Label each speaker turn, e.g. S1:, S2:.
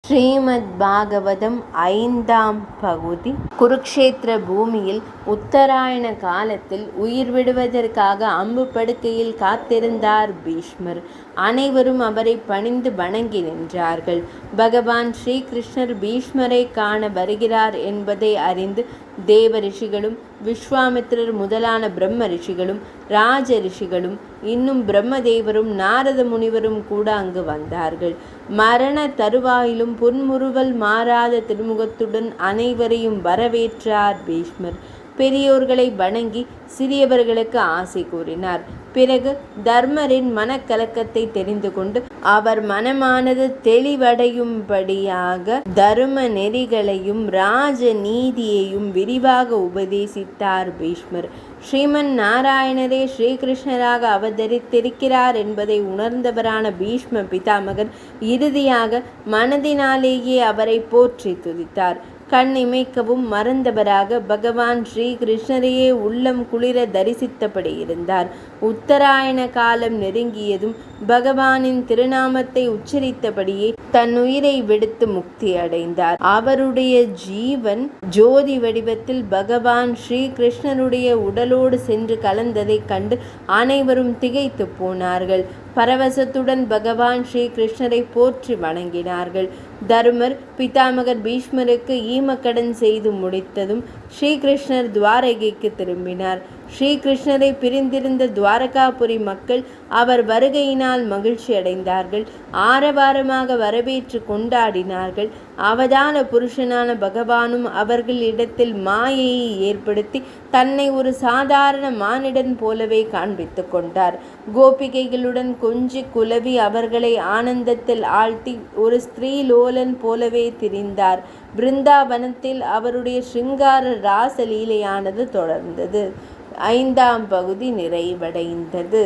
S1: ஸ்ரீமத் பாகவதம் 5ஆம் பகுதி. குருக்ஷேத்திர பூமியில் உத்தராயண காலத்தில் உயிர் விடுவதற்காக அம்பு படுக்கையில் காத்திருந்தார் பீஷ்மர். அனைவரும் அவரை பணிந்து வணங்கி நின்றார்கள். பகவான் ஸ்ரீகிருஷ்ணர் பீஷ்மரை காண வருகிறார் என்பதை அறிந்து தேவ ரிஷிகளும் விஸ்வாமித்திரர் முதலான பிரம்ம ரிஷிகளும் ராஜ ரிஷிகளும் இன்னும் பிரம்மதேவரும் நாரத முனிவரும் கூட அங்கு வந்தார்கள். மரண தருவாயிலும் புன்முறுவல் மாறாத திருமுகத்துடன் அனைவரையும் வரவேற்றார் பீஷ்மர். பெரியோர்களை வணங்கி சிறியவர்களுக்கு ஆசை கூறினார். பிறகு தர்மரின் மனக்கலக்கத்தை தெரிந்து கொண்டு அவர் மனமானது தெளிவடையும்படியாக தர்ம நெறிகளையும் ராஜ நீதியையும் விரிவாக உபதேசித்தார் பீஷ்மர். ஸ்ரீமன் நாராயணரே ஸ்ரீகிருஷ்ணராக அவதரித்திருக்கிறார் என்பதை உணர்ந்தவரான பீஷ்ம பிதாமகர் இறுதியாக மனதினாலேயே அவரை போற்றி துதித்தார். கண் இமைக்கவும் மறந்தவராக பகவான் ஸ்ரீ கிருஷ்ணரையே உள்ளம் குளிர தரிசித்தபடி இருந்தார். உத்தராயண காலம் நெருங்கியதும் பகவானின் திருநாமத்தை உச்சரித்தபடியே தன் உயிரை விடுத்து முக்தி அடைந்தார். அவருடைய ஜீவன் ஜோதி வடிவத்தில் பகவான் ஸ்ரீ கிருஷ்ணருடைய உடலோடு சென்று கலந்ததை கண்டு அனைவரும் திகைத்து போனார்கள். பரவசத்துடன் பகவான் ஸ்ரீ கிருஷ்ணரை போற்றி வணங்கினார்கள். தர்மர் பிதாமகர் பீஷ்மருக்கு ஈமக்கடன் செய்து முடித்ததும் ஸ்ரீகிருஷ்ணர் துவாரகைக்கு திரும்பினார். ஸ்ரீகிருஷ்ணரை பிரிந்திருந்த துவாரகாபுரி மக்கள் அவர் வருகையினால் மகிழ்ச்சி அடைந்தார்கள். ஆரவாரமாக வரவேற்று கொண்டாடினார்கள். அவதான புருஷனான பகவானும் அவர்களிடத்தில் மாயையை ஏற்படுத்தி தன்னை ஒரு சாதாரண மானிடன் போலவே காண்பித்து கொண்டார். கோபிகைகளுடன் கொஞ்சி குலவி அவர்களை ஆனந்தத்தில் ஆழ்த்தி ஒரு ஸ்திரீலோலன் போலவே திரிந்தார். பிருந்தாவனத்தில் அவருடைய சிங்கார ராசலீலையானது தொடர்ந்தது. 5ஆம் பகுதி நிறைவடைந்தது.